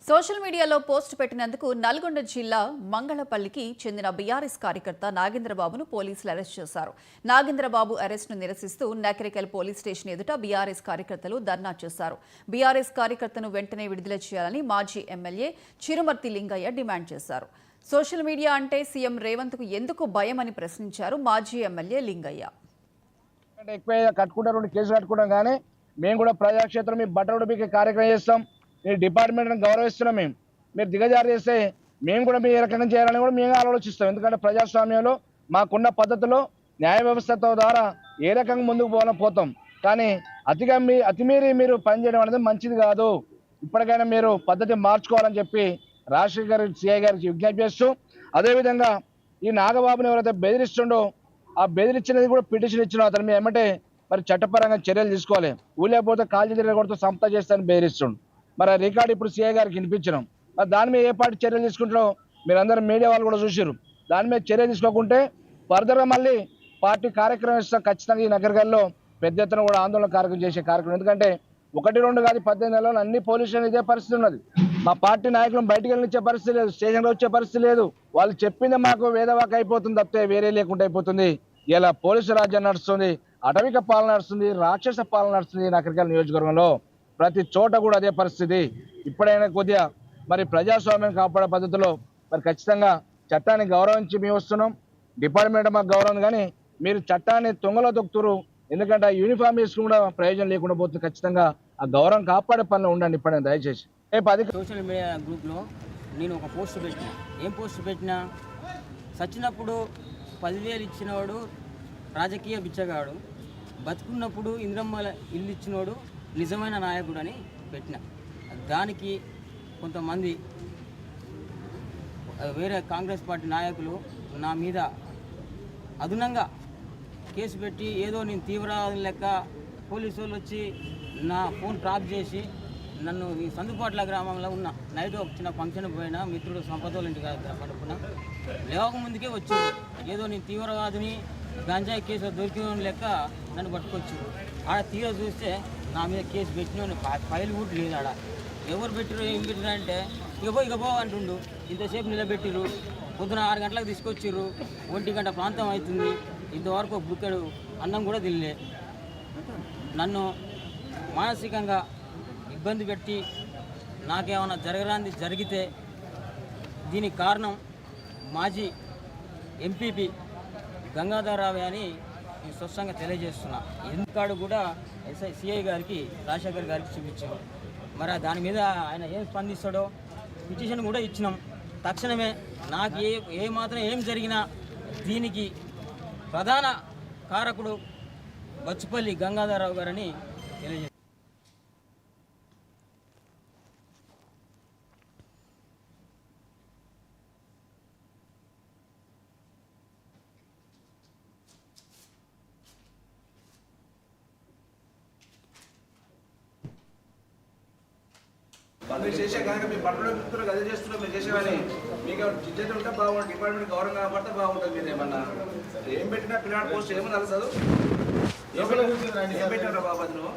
Social మీడియాలో post పెట్టినందుకు నల్గొండ జిల్లా మంగళపల్లికి చెందిన బీఆర్ఎస్ కార్యకర్త నాగేంద్రబాబును పోలీసులు అరెస్ట్ చేశారు. నాగేంద్రబాబు అరెస్టును నిరసిస్తూ నకరికల్ పోలీస్ స్టేషన్ ఎదుట బీఆర్ఎస్ కార్యకర్తలు ధర్నా చేశారు. బీఆర్ఎస్ కార్యకర్తను వెంటనే విడుదల చేయాలని మాజీ ఎమ్మెల్యే చిరుమర్తి లింగయ్య డిమాండ్ చేశారు. సోషల్ మీడియా అంటే సీఎం రేవంత్కు ఎందుకు భయం అని ప్రశ్నించారు మాజీ ఎమ్మెల్యే లింగయ్య. కేసు కట్టుకుంటాం కానీ మేము కూడా ప్రజాక్షేత్రం మీ బట్టలు బీకే కార్యక్రమం చేస్తాం. మీ డిపార్ట్మెంట్ని గౌరవిస్తున్నాం. మీరు దిగజారు చేస్తే మేము కూడా మీ ఏ రకంగా చేయాలని కూడా మేము ఆలోచిస్తాం. ఎందుకంటే ప్రజాస్వామ్యంలో మాకున్న పద్ధతిలో న్యాయ వ్యవస్థతో ద్వారా ఏ రకంగా ముందుకు పోతాం. కానీ అతిమీరి మీరు పనిచేయడం అనేది మంచిది కాదు. ఇప్పటికైనా మీరు పద్ధతి మార్చుకోవాలని చెప్పి రాజశేఖర్ గారి సిఐ గారికి విజ్ఞప్తి చేస్తూ, అదేవిధంగా ఈ నాగబాబుని ఎవరైతే బెదిరిస్తుండో ఆ బెదిరించినది కూడా పిటిషన్ ఇచ్చిన అతను మేము ఏమంటే మరి చట్టపరంగా చర్యలు తీసుకోవాలి. ఊళ్ళకపోతే కాల్చి తిరగకూడదు, సంస్థ చేస్తానని బెదిరిస్తుండు. మరి ఆ రికార్డు ఇప్పుడు సిఐ గారికి వినిపించడం, మరి దాని మీద ఏ పార్టీ చర్యలు తీసుకుంటారో మీరందరూ మీడియా వాళ్ళు కూడా చూసారు. దాని మీద చర్య తీసుకోకుంటే ఫర్దర్గా మళ్ళీ పార్టీ కార్యక్రమం ఇస్తాం. ఖచ్చితంగా ఈ నగరంలో పెద్ద ఎత్తున కూడా ఆందోళన కార్యక్రమం చేసే కార్యక్రమం. ఎందుకంటే 1-2 కాదు 18 నెలల్లో అన్ని పోలీస్ స్టేషన్ ఇదే పరిస్థితి ఉన్నది. మా పార్టీ నాయకులను బయటికి వెళ్ళిచ్చే పరిస్థితి లేదు, స్టేషన్లో వచ్చే పరిస్థితి లేదు. వాళ్ళు చెప్పింది మాకు వేదవాక అయిపోతుంది తప్పితే వేరే లేకుండా అయిపోతుంది. ఇలా పోలీసు రాజ్యం నడుస్తుంది, అటవిక పాలన నడుస్తుంది, రాక్షస పాలన నడుస్తుంది. నగరికల్ నియోజకవర్గంలో ప్రతి చోట కూడా అదే పరిస్థితి. ఇప్పుడైనా కొద్దిగా మరి ప్రజాస్వామ్యం కాపాడే పద్ధతిలో మరి ఖచ్చితంగా చట్టాన్ని గౌరవించి మేము వస్తున్నాం. డిపార్ట్మెంట్ మాకు గౌరవం, కానీ మీరు చట్టాన్ని తొంగలో తొక్కుతురు. ఎందుకంటే ఆ యూనిఫామ్ వేసుకుని కూడా ప్రయోజనం లేకుండా పోతుంది. ఖచ్చితంగా ఆ గౌరవం కాపాడే పనిలో ఉండండి. ఇప్పుడైనా దయచేసి సోషల్ మీడియా గ్రూప్లో నేను ఒక పోస్ట్ పెట్టినా. ఏం పోస్ట్ పెట్టినా, సచ్చినప్పుడు 10,000 ఇచ్చినవాడు రాజకీయ బిచ్చగాడు, బతుకున్నప్పుడు ఇంద్రమ్మ ఇల్లు ఇచ్చినోడు నిజమైన నాయకుడు అని పెట్టిన. దానికి కొంతమంది వేరే కాంగ్రెస్ పార్టీ నాయకులు నా మీద అదనంగా కేసు పెట్టి ఏదో నేను తీవ్రవాదం లెక్క పోలీసు వాళ్ళు వచ్చి నా ఫోన్ ట్రాప్ చేసి నన్ను ఈ సందుపాట్ల గ్రామంలో ఉన్న నైట్ ఒక చిన్న ఫంక్షన్ పోయినా మిత్రుడు సంపదోళ్ళ ఇంటి కనుక్కున్నా లేవక ముందుకే వచ్చారు. ఏదో నేను తీవ్రవాదిని గంజాయి కేసు దొరికిన లెక్క నన్ను పట్టుకొచ్చారు. ఆడ తీర చూస్తే నా మీద కేసు పెట్టిన ఫైల్ కూడా లేదు. ఆడ ఎవరు పెట్టిరు ఏం పెట్టిరు అంటే ఇక పో అంటుండు. ఇంతసేపు నిలబెట్టిరు. పొద్దున 6 గంటలకు తీసుకొచ్చిర్రు. 1 గంట ప్రాంతం అవుతుంది. ఇంతవరకు బుక్కడు అన్నం కూడా తినలే. నన్ను మానసికంగా ఇబ్బంది పెట్టి నాకేమైనా జరగరాంది జరిగితే దీనికి కారణం మాజీ ఎంపీపీ గంగాధరరావు అని నేను స్పష్టంగా తెలియజేస్తున్నా. ఎందుకాడు కూడా సిఐ గారికి రాజశేఖర్ గారికి చూపించాం. మరి దాని మీద ఆయన ఏం స్పందిస్తాడో పిటిషన్ కూడా ఇచ్చినాం. తక్షణమే నాకు ఏ మాత్రం ఏం జరిగినా దీనికి ప్రధాన కారకుడు బచ్చుపల్లి గంగాధరరావు గారని తెలియజేస్తాను. మీరు చేసే కనుక మీ పట్టణంలో మిత్రులు అదే చేస్తున్నారు. మీరు చేసేవని మీకు జిజ్జత ఉంటే బాగుంటుంది, డిపార్ట్మెంట్ గౌరవం కాబడితే బాగుంటుంది. మీరు ఏమన్నా ఏం పెట్టినా పిల్లల పోస్ట్ ఏమో తెలుసు, ఏం పెట్టారా బాబు అది నువ్వు